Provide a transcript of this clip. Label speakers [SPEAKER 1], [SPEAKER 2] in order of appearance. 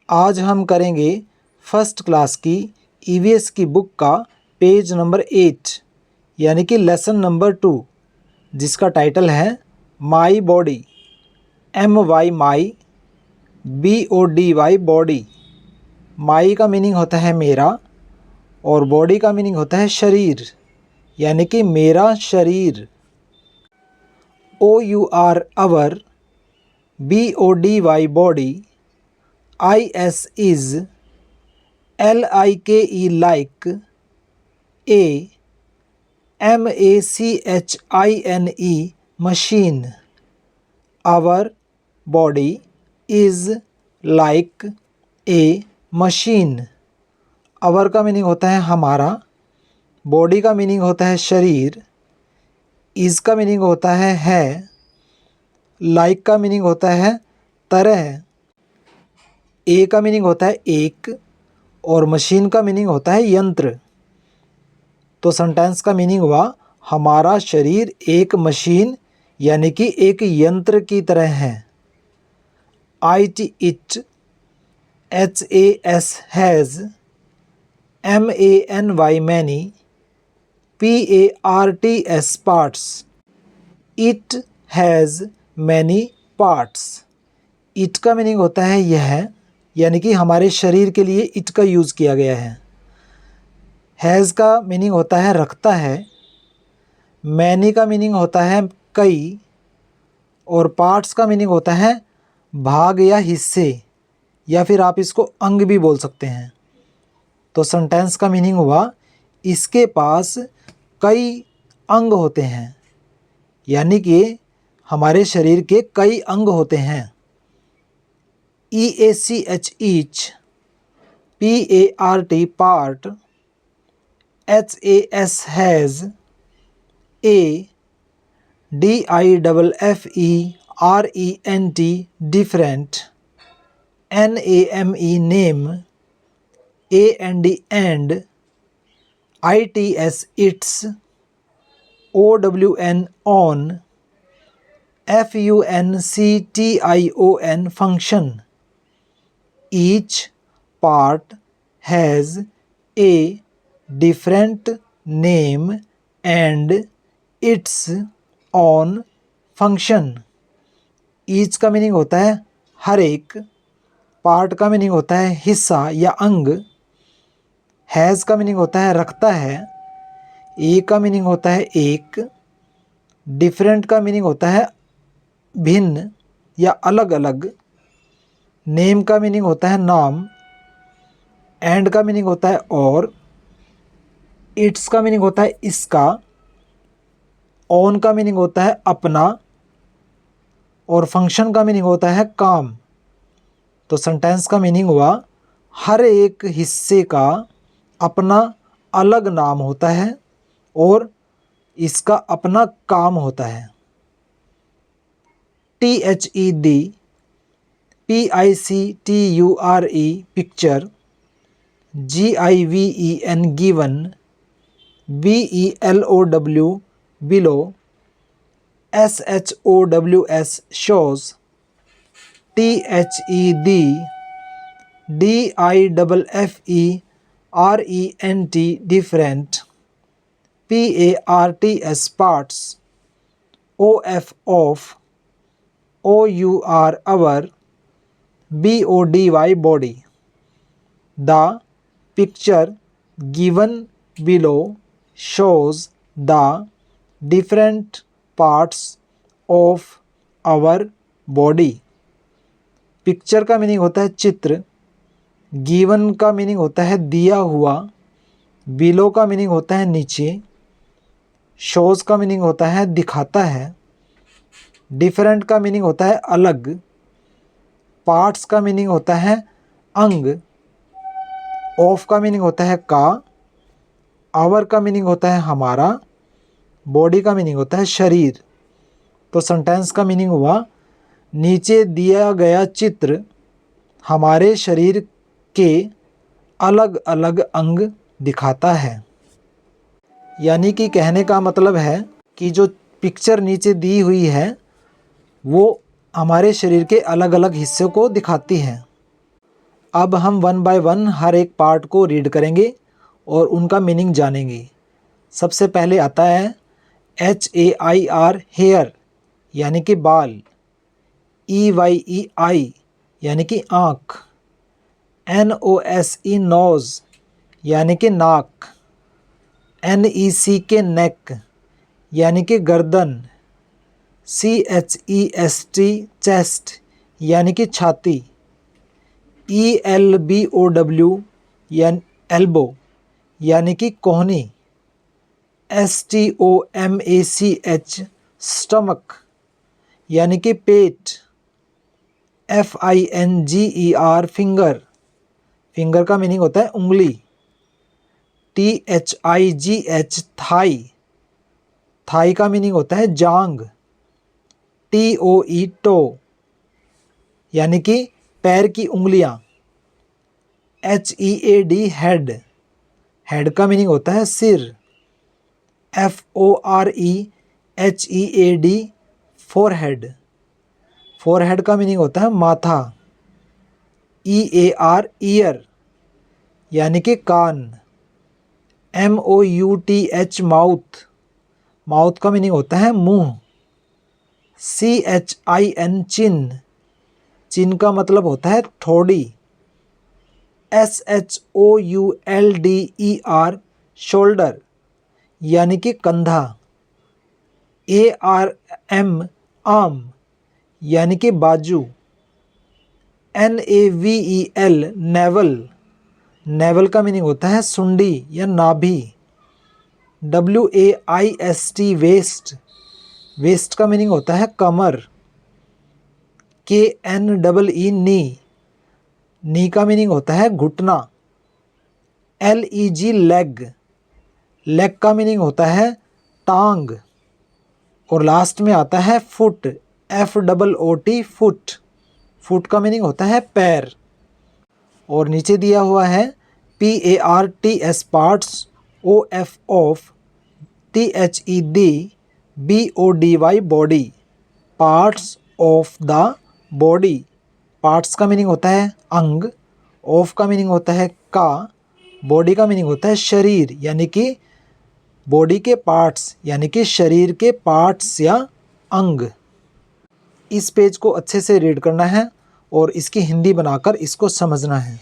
[SPEAKER 1] आज हम करेंगे फर्स्ट क्लास की ईवीएस की बुक का पेज नंबर 8 यानी कि लेसन नंबर 2, जिसका टाइटल है my body. MY my, BODY body. My का मीनिंग होता है मेरा और बॉडी का मीनिंग होता है शरीर, यानी कि मेरा शरीर। OUR our, BODY body, IS is, LIKE like, MACHINE machine। Our body is like a machine। Our का मीनिंग होता है हमारा, बॉडी का मीनिंग होता है शरीर, इज का मीनिंग होता है, लाइक का मीनिंग होता है तरह, ए का मीनिंग होता है एक और मशीन का मीनिंग होता है यंत्र। तो सेंटेंस का मीनिंग हुआ हमारा शरीर एक मशीन यानी कि एक यंत्र की तरह है। IT it, HAS has, MANY many, PARTS parts. It has many parts. It का मीनिंग होता है यह, यानी कि हमारे शरीर के लिए इट का यूज़ किया गया है। हैज़ का मीनिंग होता है रखता है, मैनी का मीनिंग होता है कई और पार्ट्स का मीनिंग होता है भाग या हिस्से, या फिर आप इसको अंग भी बोल सकते हैं। तो सेंटेंस का मीनिंग हुआ इसके पास कई अंग होते हैं, यानी कि हमारे शरीर के कई अंग होते हैं। EACH each, PART part, HAS has, DIFFERENT different, NAME name, AND and, ITS it's, OWN on, FUNCTION function. Each part has a different name and its own function। Each का मीनिंग होता है हर एक, पार्ट का meaning होता है हिस्सा या अंग, हैज़ का मीनिंग होता है रखता है, ए का मीनिंग होता है एक, डिफरेंट का मीनिंग होता है भिन्न या अलग अलग, नेम का मीनिंग होता है नाम, एंड का मीनिंग होता है और, इट्स का मीनिंग होता है इसका, ऑन का मीनिंग होता है अपना और फंक्शन का मीनिंग होता है काम। तो सेंटेंस का मीनिंग हुआ हर एक हिस्से का अपना अलग नाम होता है और इसका अपना काम होता है। THED, PICTURE picture, GIVEN given, BELOW below, SHOWS shows, THED, DIFFERENT different, PARTS parts, OF off, OUR our, BODY body। The picture given below shows the different parts of our body। Picture का meaning होता है चित्र, given का meaning होता है दिया हुआ, below का मीनिंग होता है नीचे, शोज़ का मीनिंग होता है दिखाता है, डिफरेंट का मीनिंग होता है अलग, पार्ट्स का मीनिंग होता है अंग, ऑफ का मीनिंग होता है का, आवर का मीनिंग होता है हमारा, बॉडी का मीनिंग होता है शरीर। तो सेंटेंस का मीनिंग हुआ नीचे दिया गया चित्र हमारे शरीर के अलग अलग अंग दिखाता है। यानी कि कहने का मतलब है कि जो पिक्चर नीचे दी हुई है वो हमारे शरीर के अलग अलग हिस्सों को दिखाती है। अब हम वन बाय वन हर एक पार्ट को रीड करेंगे और उनका मीनिंग जानेंगे। सबसे पहले आता है HAIR हेयर यानी कि बाल, EYEI यानी कि आँख, NOSE नोज़ यानी कि नाक, NECK नेक यानी कि गर्दन, CHEST चेस्ट यानी कि छाती, ELBOW यानी एल्बो यानी कि कोहनी, STOMACH स्टमक यानी कि पेट, FINGER फिंगर, फिंगर का मीनिंग होता है उंगली, THIGH थाई, थाई का मीनिंग होता है जांग, TOE टो यानी कि पैर की उंगलियां, HEAD हेड, हेड का मीनिंग होता है सिर, FOREHEAD फोरहेड, फोरहेड का मीनिंग होता है माथा, EAR ईयर यानी कि कान, MOUTH माउथ, माउथ का मीनिंग होता है मुंह, CHIN चिन, चिन का मतलब होता है ठोड़ी, SHOULDER शोल्डर यानी कि कंधा, ARM आर्म यानी कि बाजू, NAVEL नेवल, नेवल का मीनिंग होता है सुंडी या नाभि, WAIST वेस्ट, वेस्ट का मीनिंग होता है कमर, KNEE नी, नी का मीनिंग होता है घुटना, LEG लेग, लेग का मीनिंग होता है टांग, और लास्ट में आता है फुट, FOOT फुट, फुट का मीनिंग होता है पैर। और नीचे दिया हुआ है PARTS parts, OF of, THED BODY body, parts of the body, parts का मीनिंग होता है अंग, ऑफ का मीनिंग होता है का, बॉडी का मीनिंग होता है शरीर यानी कि बॉडी के पार्ट्स यानी कि शरीर के पार्ट्स या अंग। इस पेज को अच्छे से रीड करना है और इसकी हिंदी बनाकर इसको समझना है।